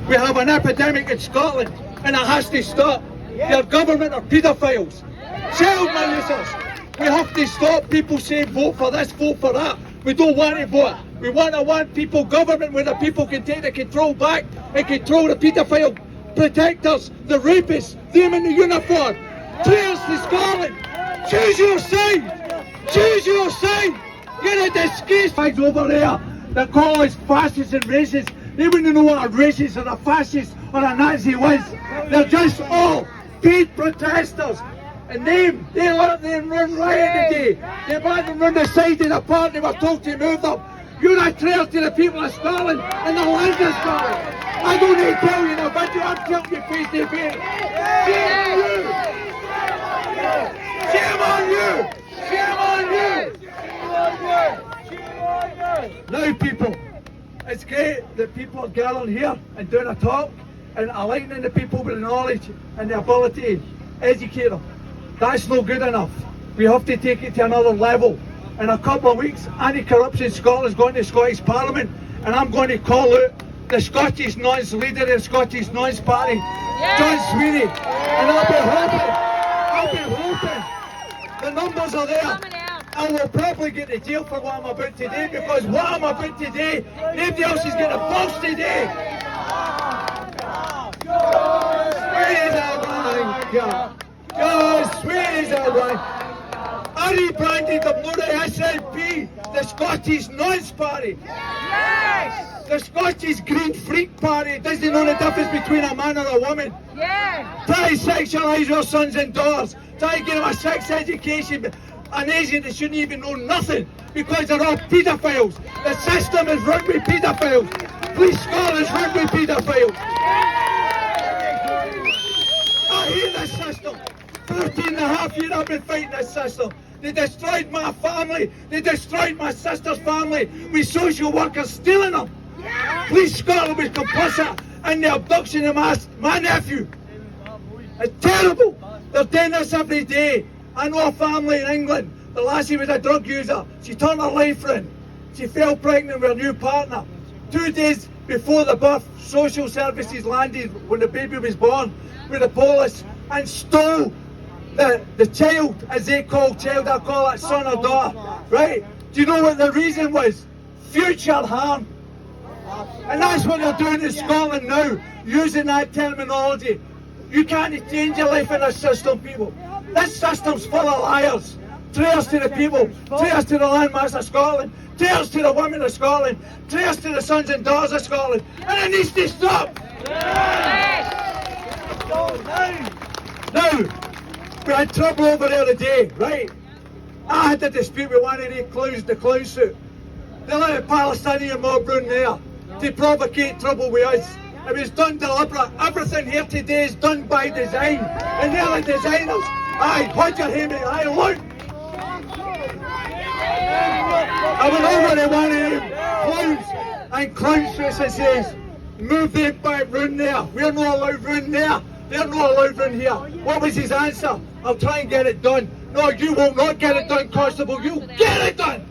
We have an epidemic in Scotland and it has to stop. Your government are paedophiles, child molesters. We have to stop people saying vote for this, vote for that. We don't want to vote. We want a one-people government where the people can take the control back and control the paedophile protectors, the rapists, them in the uniform. Cheers to Scotland. Choose your side. Choose your side. You're a disgrace. Guys over there that call us fascists and racists. They wouldn't know what a racist or a fascist or a Nazi was. They're just all paid protesters. And they let them run riot today. They let them run the side of the park. They were told to move them. You're a traitor to the people of Scotland and the land of Scotland. I don't need to tell you in a video, I'm telling you face to face. Shame on you! Shame on you! Shame on you! Now people, it's great that people are gathering here and doing a talk and enlightening the people with the knowledge and the ability to educate them. That's not good enough. We have to take it to another level. In a couple of weeks, Anti-Corruption Scotland is going to Scottish Parliament, and I'm going to call out the Scottish Noise leader of the Scottish Noise Party, John Sweeney. And I'll be hoping the numbers are there. I will probably get to jail for what I'm about today, because what I'm about today, nobody else is getting a boss today. John Sweeney's a right. I rebranded them, not the SNP, the Scottish Noise Party. Yes! The Scottish Green Freak Party doesn't know the difference between a man and a woman. Yes! Try to sexualise your sons and daughters. Try to give them a sex education, an age that they shouldn't even know nothing, because they're all paedophiles. The system is run with paedophiles. Police Scotland is run with paedophiles. I hate this system. 13 and a half years I've been fighting this system. They destroyed my family. They destroyed my sister's family with social workers stealing them. Police Scotland was complicit in the abduction of my nephew. It's terrible. They're doing this every day. I know a family in England. The lassie was a drug user. She turned her life around. She fell pregnant with her new partner. 2 days before the birth, social services landed when the baby was born with the police and stole the child, as they call child, I call it son or daughter, right? Do you know what the reason was? Future harm. And that's what they're doing in Scotland now, using that terminology. You can't change your life in a system, people. This system's full of liars. Traitors to the people, traitors to the landmass of Scotland, traitors to the women of Scotland, traitors to the sons and daughters of Scotland. And it needs to stop! Now, we had trouble over there today, right? I had a dispute with one of the clown suit. They let a Palestinian mob run there to provocate trouble with us. It was done deliberate. Everything here today is done by design. And they're the designers. Aye, what you hear me? Aye, look. I went over to one of them clowns and clown suits and says, move them back round there. We're not allowed round there. They're not allowed round here. What was his answer? I'll try and get it done. No, you will not get it done, Constable. You'll get it done.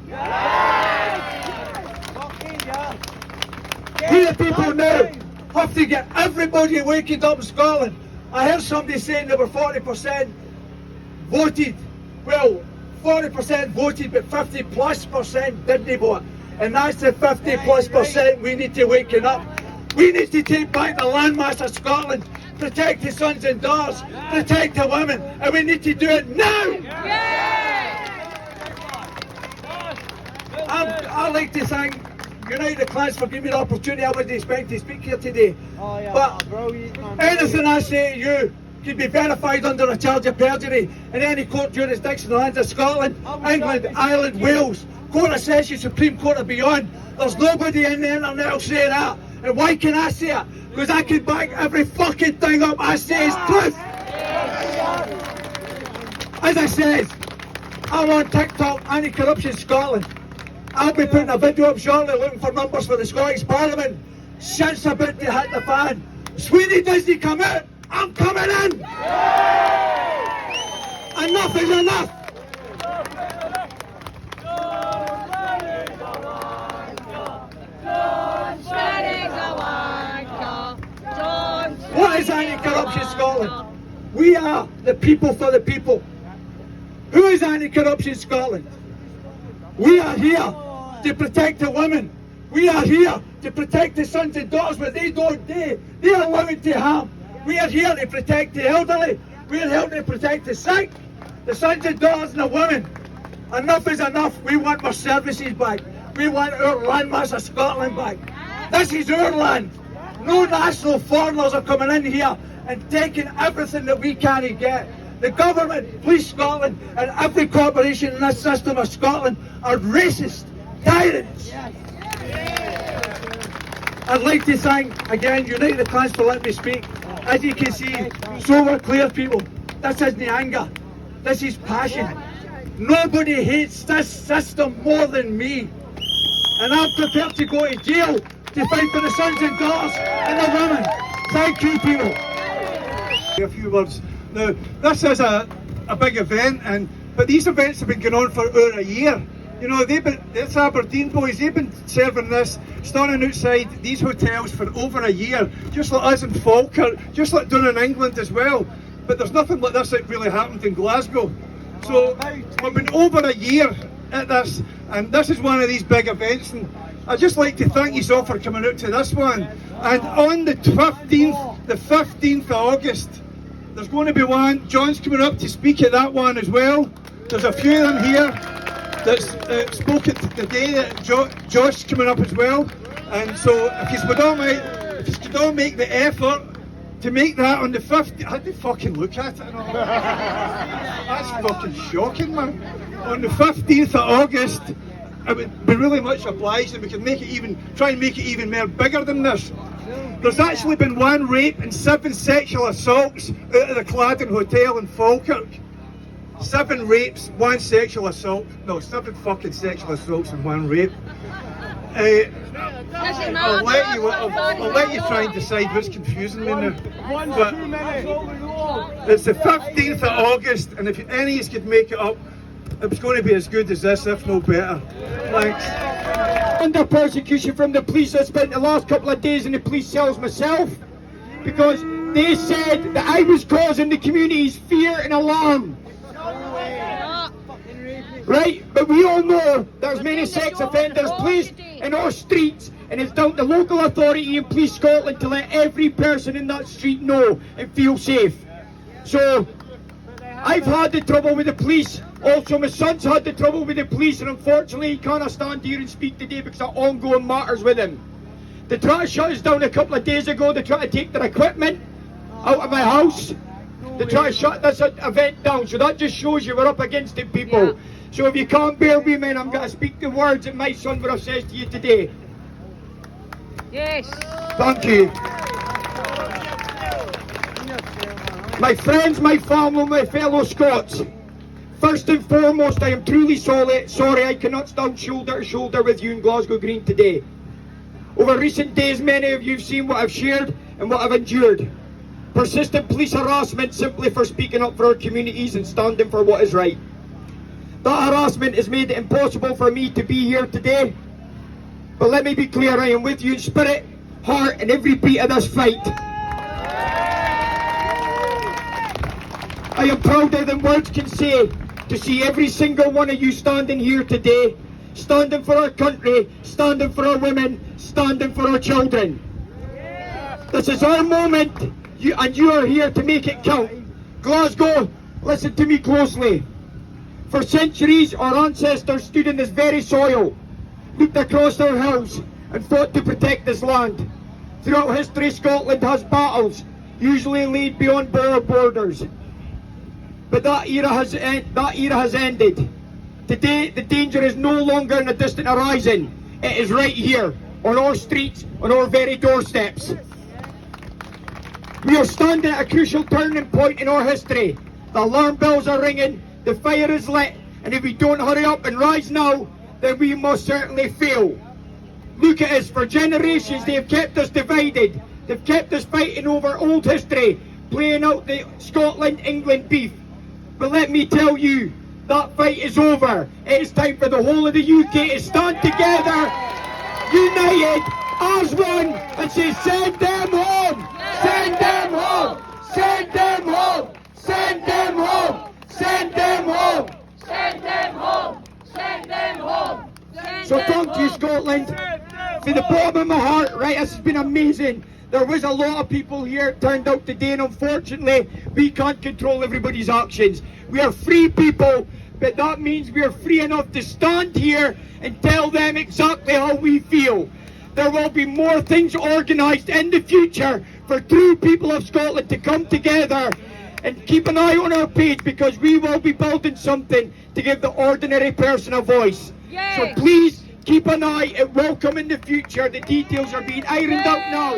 We the people now have to get everybody waking up in Scotland. I heard somebody saying they were 40% voted. Well, 40% voted, but 50+% didn't vote. And that's the 50+% we need to waken up. We need to take back the landmass of Scotland, protect the sons and daughters, protect the women, and we need to do it now! I'd like to thank United Clans for giving me the opportunity. I wasn't expecting to speak here today. But anything I say to you can be verified under a charge of perjury in any court jurisdiction in the lands of Scotland, England, Ireland, Wales, Court of Session, Supreme Court or beyond. There's nobody in the internet that'll say that. And why can I say it? Because I can back every fucking thing up I say is truth. As I said, I'm on TikTok, Anti-Corruption Scotland. I'll be putting a video up shortly looking for numbers for the Scottish Parliament. Shit's about to hit the fan. Sweeney doesn't come out, I'm coming in! Enough is enough! is Anti-Corruption Scotland? We are the people for the people. Who is Anti-Corruption Scotland? We are here to protect the women. We are here to protect the sons and daughters where they are allowed to harm. We are here to protect the elderly. We are here to protect the sick, the sons and daughters and the women. Enough is enough. We want our services back. We want our landmass of Scotland back. This is our land. No national foreigners are coming in here and taking everything that we can't get. The government, Police Scotland, and every corporation in this system of Scotland are racist tyrants. I'd like to thank, again, Unite the Clans for letting me speak. As you can see, so we're clear, people. This isn't anger. This is passion. Nobody hates this system more than me. And I'm prepared to go to jail to fight for the sons and daughters and the women. Thank you, people. A few words. Now, this is a big event, but these events have been going on for over a year. You know, it's Aberdeen boys, they've been serving this, standing outside these hotels for over a year, just like us in Falkirk, just like done in England as well. But there's nothing like this that really happened in Glasgow. So we've been over a year at this, and this is one of these big events. And I'd just like to thank you all for coming out to this one. And on the 15th of August, there's going to be one. John's coming up to speak at that one as well. There's a few of them here that spoke at the day. Josh's coming up as well. And so if you could all make the effort to make that on the 15th, I had to fucking look at it and all. That's fucking shocking, man. On the 15th of August, I would be really much obliged if we could try and make it even more bigger than this. There's actually been 1 rape and 7 sexual assaults out of the Claddon Hotel in Falkirk. 7 rapes, 1 sexual assault. No, 7 fucking sexual assaults and 1 rape. I'll let you try and decide what's confusing me now. But it's the 15th of August, and if any of you could make it up, it was going to be as good as this, if no better. Thanks. Under persecution from the police. I spent the last couple of days in the police cells myself because they said that I was causing the community's fear and alarm. Right? But we all know there's many sex offenders placed in our streets, and it's down to local authority and Police Scotland to let every person in that street know and feel safe. So I've had the trouble with the police. Also, my son's had the trouble with the police, and unfortunately he can't stand here and speak today because of ongoing matters with him. They tried to shut us down a couple of days ago. They tried to take their equipment out of my house. They tried to shut this event down. So that just shows you we're up against it, people. Yeah. So if you can't bear with me, I'm going to speak the words that my son would have said to you today. Yes. Thank you. My friends, my family, my fellow Scots. First and foremost, I am truly sorry I cannot stand shoulder to shoulder with you in Glasgow Green today. Over recent days, many of you have seen what I've shared and what I've endured. Persistent police harassment simply for speaking up for our communities and standing for what is right. That harassment has made it impossible for me to be here today. But let me be clear, I am with you in spirit, heart and every beat of this fight. I am prouder than words can say to see every single one of you standing here today, standing for our country, standing for our women, standing for our children. This is our moment, and you are here to make it count. Glasgow, listen to me closely. For centuries, our ancestors stood in this very soil, looked across our hills, and fought to protect this land. Throughout history, Scotland has battles, usually laid beyond our borders. But that era has ended. Today, the danger is no longer in a distant horizon. It is right here, on our streets, on our very doorsteps. We are standing at a crucial turning point in our history. The alarm bells are ringing, the fire is lit, and if we don't hurry up and rise now, then we must certainly fail. Look at us, for generations they have kept us divided. They've kept us fighting over old history, playing out the Scotland-England beef. But let me tell you, that fight is over. It is time for the whole of the UK to stand together, united, as one, and say, send them home! Send them home! of Scotland. From the bottom of my heart, right, this has been amazing. There was a lot of people here turned out today, and unfortunately, we can't control everybody's actions. We are free people, but that means we are free enough to stand here and tell them exactly how we feel. There will be more things organised in the future for true people of Scotland to come together, and keep an eye on our page, because we will be building something to give the ordinary person a voice. Yes. So please keep an eye, it will come in the future. The details are being ironed out now.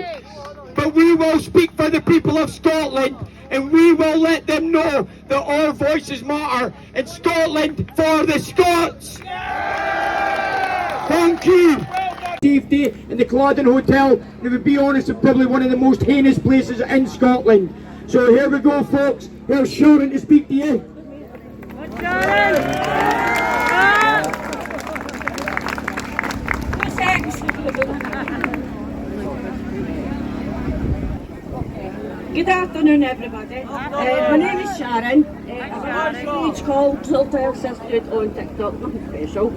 But we will speak for the people of Scotland, and we will let them know that our voices matter, and Scotland for the Scots. Thank you. Safety in the Culloden Hotel, and to be honest, it's probably one of the most heinous places in Scotland. So here we go, folks. Here's Sharon to speak to you. Good afternoon, everybody. My name is Sharon. I'm a page called Filter Sisterhood on TikTok, nothing special.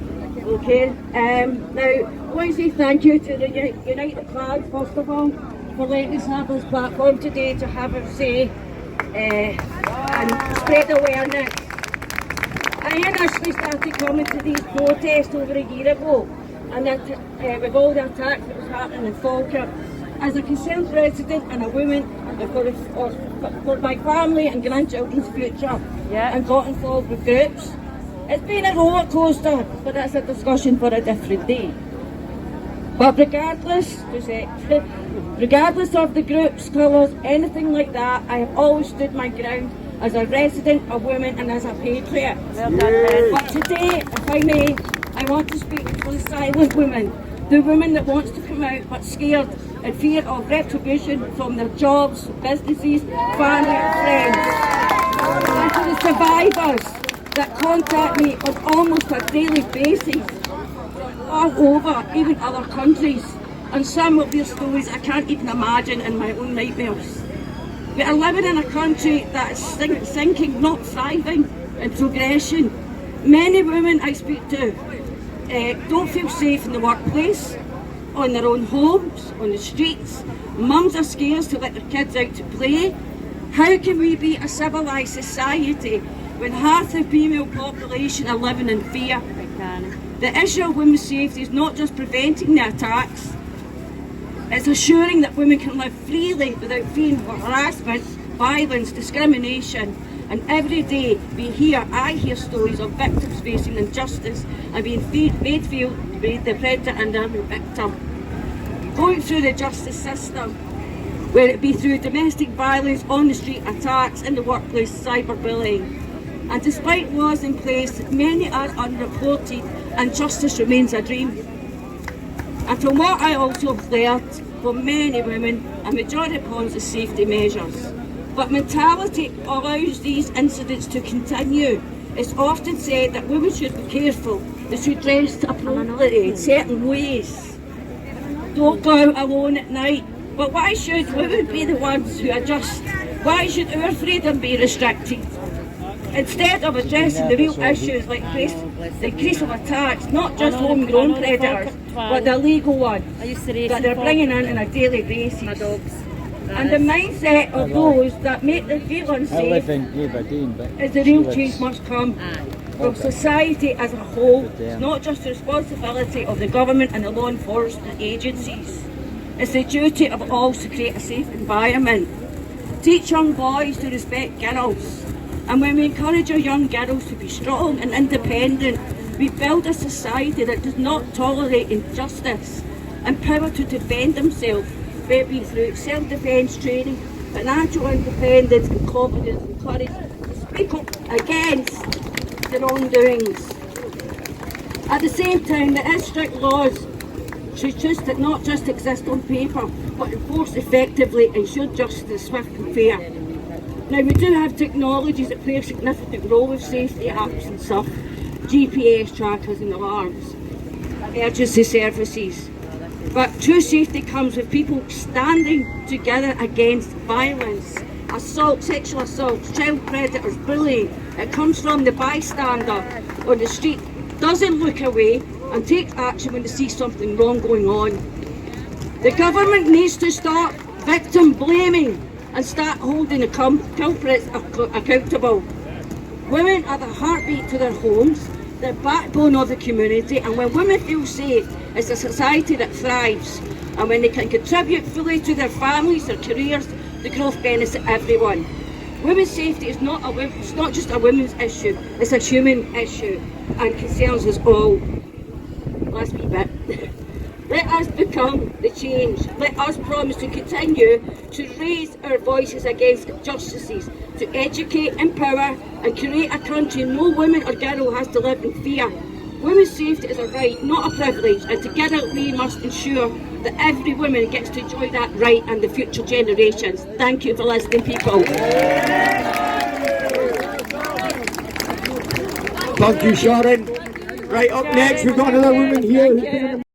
Okay. Now, I want to say thank you to the United Flag, first of all, for letting us have this platform today to have a say and spread awareness. I initially started coming to these protests over a year ago, and with all the attacks that was happening in Falkirk. As a concerned resident and a woman, for my family and grandchildren's future, and got involved with groups. It's been a roller coaster, but that's a discussion for a different day. But regardless of the groups, colours, anything like that, I have always stood my ground as a resident, a woman, and as a patriot. But today, if I may, I want to speak for the silent woman, the woman that wants to come out but scared and fear of retribution from their jobs, businesses, family and friends. And to the survivors that contact me on almost a daily basis, all over, even other countries. And some of their stories I can't even imagine in my own nightmares. We are living in a country that is sinking, not thriving in progression. Many women I speak to don't feel safe in the workplace, on their own homes, on the streets. Mums are scared to let their kids out to play. How can we be a civilised society when half the female population are living in fear? The issue of women's safety is not just preventing the attacks, it's assuring that women can live freely without fearing harassment, violence, discrimination. And every day I hear stories of victims facing injustice and being made feel to be the predator and the victim. Going through the justice system, whether it be through domestic violence, on the street attacks, in the workplace, cyberbullying. And despite laws in place, many are unreported and justice remains a dream. And from what I also have learned from many women, a majority opposes the safety measures. But mentality allows these incidents to continue. It's often said that women should be careful, they should dress appropriately in certain ways. Don't go out alone at night. But why should women be the ones who adjust? Why should our freedom be restricted? Instead of addressing the real issues like the increase of attacks, not just homegrown predators, but the legal ones that they're bringing in on a daily basis. And the mindset of those that make them feel unsafe is the real change must come from society as a whole. It's not just the responsibility of the government and the law enforcement agencies. It's the duty of all to create a safe environment. Teach young boys to respect girls. And when we encourage our young girls to be strong and independent, we build a society that does not tolerate injustice, empowered to defend themselves, whether it be through self-defence training, financial independence and confidence and courage to speak up against the wrongdoings. At the same time, there is strict laws should just not just exist on paper, but enforced effectively, ensure justice, swift and fair. Now, we do have technologies that play a significant role with safety apps and stuff, GPS trackers and alarms, emergency services. But true safety comes with people standing together against violence, assault, sexual assaults, child predators, bullying. It comes from the bystander on the street, doesn't look away, and take action when they see something wrong going on. The government needs to stop victim blaming and start holding the culprits accountable. Women are the heartbeat to their homes, the backbone of the community, and when women feel safe, it's a society that thrives. And when they can contribute fully to their families, their careers, the growth benefits everyone. Women's safety is it's not just a women's issue, it's a human issue and concerns us all. Last wee bit. Let us become the change. Let us promise to continue to raise our voices against injustices, to educate, empower and create a country no woman or girl has to live in fear. Women's safety is a right, not a privilege, and together we must ensure that every woman gets to enjoy that right and the future generations. Thank you for listening, people. Thank you, Sharon. Right, up next we've got another woman here who's been in the